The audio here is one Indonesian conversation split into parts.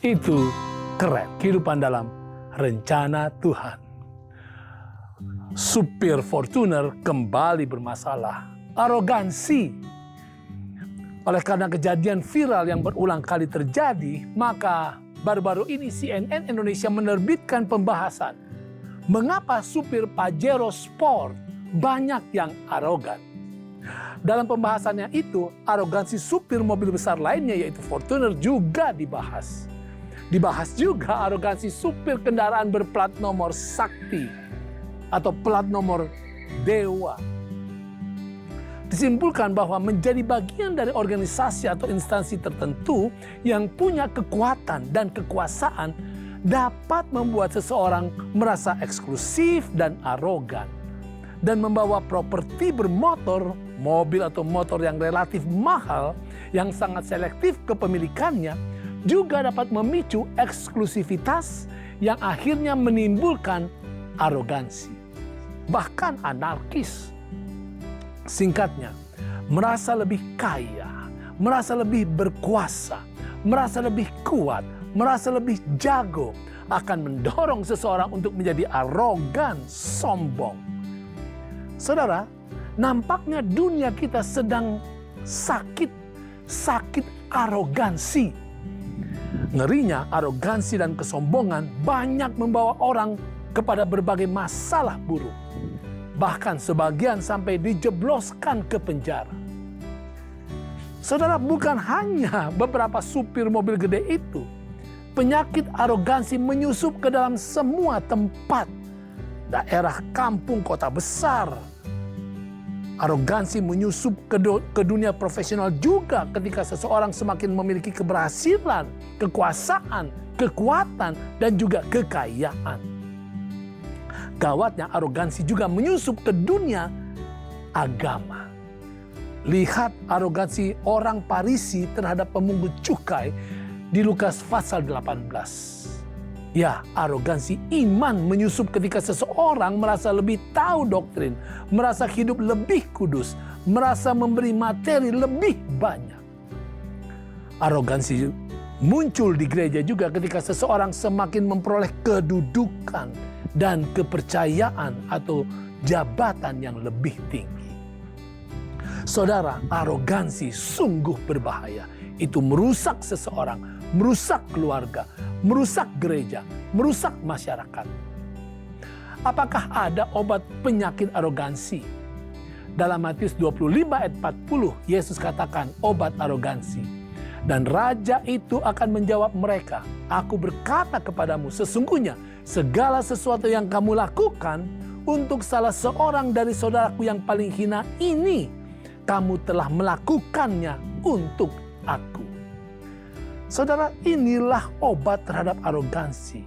Itu keren, kehidupan dalam rencana Tuhan. Supir Fortuner kembali bermasalah. Arogansi. Oleh karena kejadian viral yang berulang kali terjadi, maka baru-baru ini CNN Indonesia menerbitkan pembahasan mengapa supir Pajero Sport banyak yang arogan. Dalam pembahasannya itu, arogansi supir mobil besar lainnya yaitu Fortuner juga dibahas. Dibahas juga arogansi supir kendaraan berplat nomor Sakti atau plat nomor Dewa. Disimpulkan bahwa menjadi bagian dari organisasi atau instansi tertentu yang punya kekuatan dan kekuasaan dapat membuat seseorang merasa eksklusif dan arogan. Dan membawa properti bermotor, mobil atau motor yang relatif mahal, yang sangat selektif kepemilikannya, juga dapat memicu eksklusivitas yang akhirnya menimbulkan arogansi. Bahkan anarkis. Singkatnya, merasa lebih kaya, merasa lebih berkuasa, merasa lebih kuat, merasa lebih jago akan mendorong seseorang untuk menjadi arogan, sombong. Saudara, nampaknya dunia kita sedang sakit arogansi. Ngerinya, arogansi dan kesombongan banyak membawa orang kepada berbagai masalah buruk. Bahkan sebagian sampai dijebloskan ke penjara. Saudara, bukan hanya beberapa supir mobil gede itu. Penyakit arogansi menyusup ke dalam semua tempat. Daerah kampung, kota besar. Arogansi menyusup ke dunia profesional juga ketika seseorang semakin memiliki keberhasilan, kekuasaan, kekuatan, dan juga kekayaan. Gawatnya arogansi juga menyusup ke dunia agama. Lihat arogansi orang Farisi terhadap pemungut cukai di Lukas pasal 18. Ya, arogansi iman menyusup ketika seseorang merasa lebih tahu doktrin, merasa hidup lebih kudus, merasa memberi materi lebih banyak. Arogansi muncul di gereja juga ketika seseorang semakin memperoleh kedudukan dan kepercayaan atau jabatan yang lebih tinggi. Saudara, arogansi sungguh berbahaya. Itu merusak seseorang, merusak keluarga, merusak gereja, merusak masyarakat. Apakah ada obat penyakit arogansi? Dalam Matius 25 ayat 40, Yesus katakan obat arogansi. Dan raja itu akan menjawab mereka, aku berkata kepadamu, sesungguhnya segala sesuatu yang kamu lakukan untuk salah seorang dari saudaraku yang paling hina ini, kamu telah melakukannya untuk aku. Saudara, inilah obat terhadap arogansi,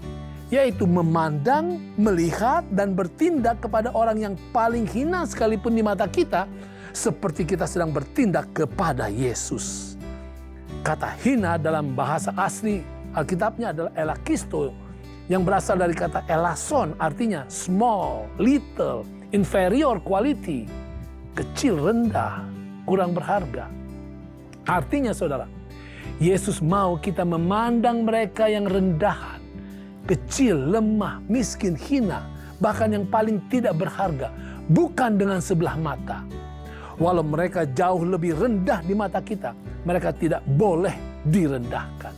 yaitu memandang, melihat, dan bertindak kepada orang yang paling hina sekalipun di mata kita, seperti kita sedang bertindak kepada Yesus. Kata hina dalam bahasa asli Alkitabnya adalah elakisto, yang berasal dari kata elason, artinya small, little, inferior quality, kecil, rendah, kurang berharga. Artinya saudara, Yesus mau kita memandang mereka yang rendahan, kecil, lemah, miskin, hina, bahkan yang paling tidak berharga, bukan dengan sebelah mata. Walau mereka jauh lebih rendah di mata kita, mereka tidak boleh direndahkan.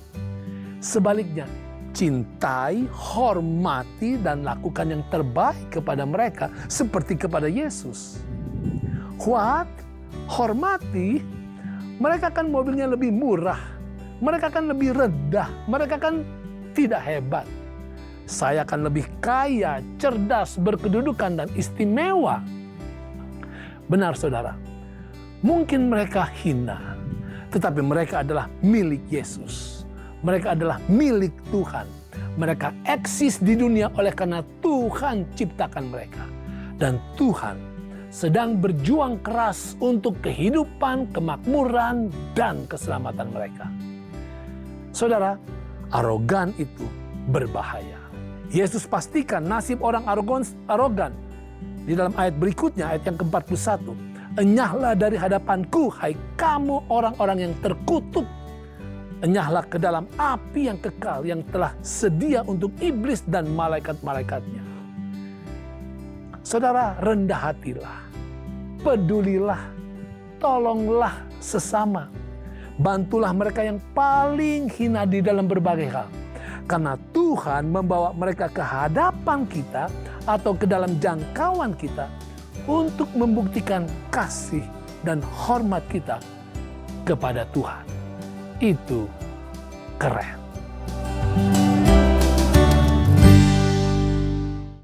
Sebaliknya, cintai, hormati, dan lakukan yang terbaik kepada mereka seperti kepada Yesus. What? Hormati? Mereka kan mobilnya lebih murah. Mereka kan lebih rendah. Mereka kan tidak hebat. Saya kan lebih kaya, cerdas, berkedudukan, dan istimewa. Benar saudara. Mungkin mereka hina, tetapi mereka adalah milik Yesus. Mereka adalah milik Tuhan. Mereka eksis di dunia oleh karena Tuhan ciptakan mereka. Dan Tuhan sedang berjuang keras untuk kehidupan, kemakmuran, dan keselamatan mereka. Saudara, arogan itu berbahaya. Yesus pastikan nasib orang arogan di dalam ayat berikutnya, ayat yang ke-41. Enyahlah dari hadapanku, hai kamu orang-orang yang terkutuk. Enyahlah ke dalam api yang kekal yang telah sedia untuk iblis dan malaikat-malaikatnya. Saudara, rendah hatilah, pedulilah, tolonglah sesama. Bantulah mereka yang paling hina di dalam berbagai hal. Karena Tuhan membawa mereka ke hadapan kita atau ke dalam jangkauan kita untuk membuktikan kasih dan hormat kita kepada Tuhan. Itu keren.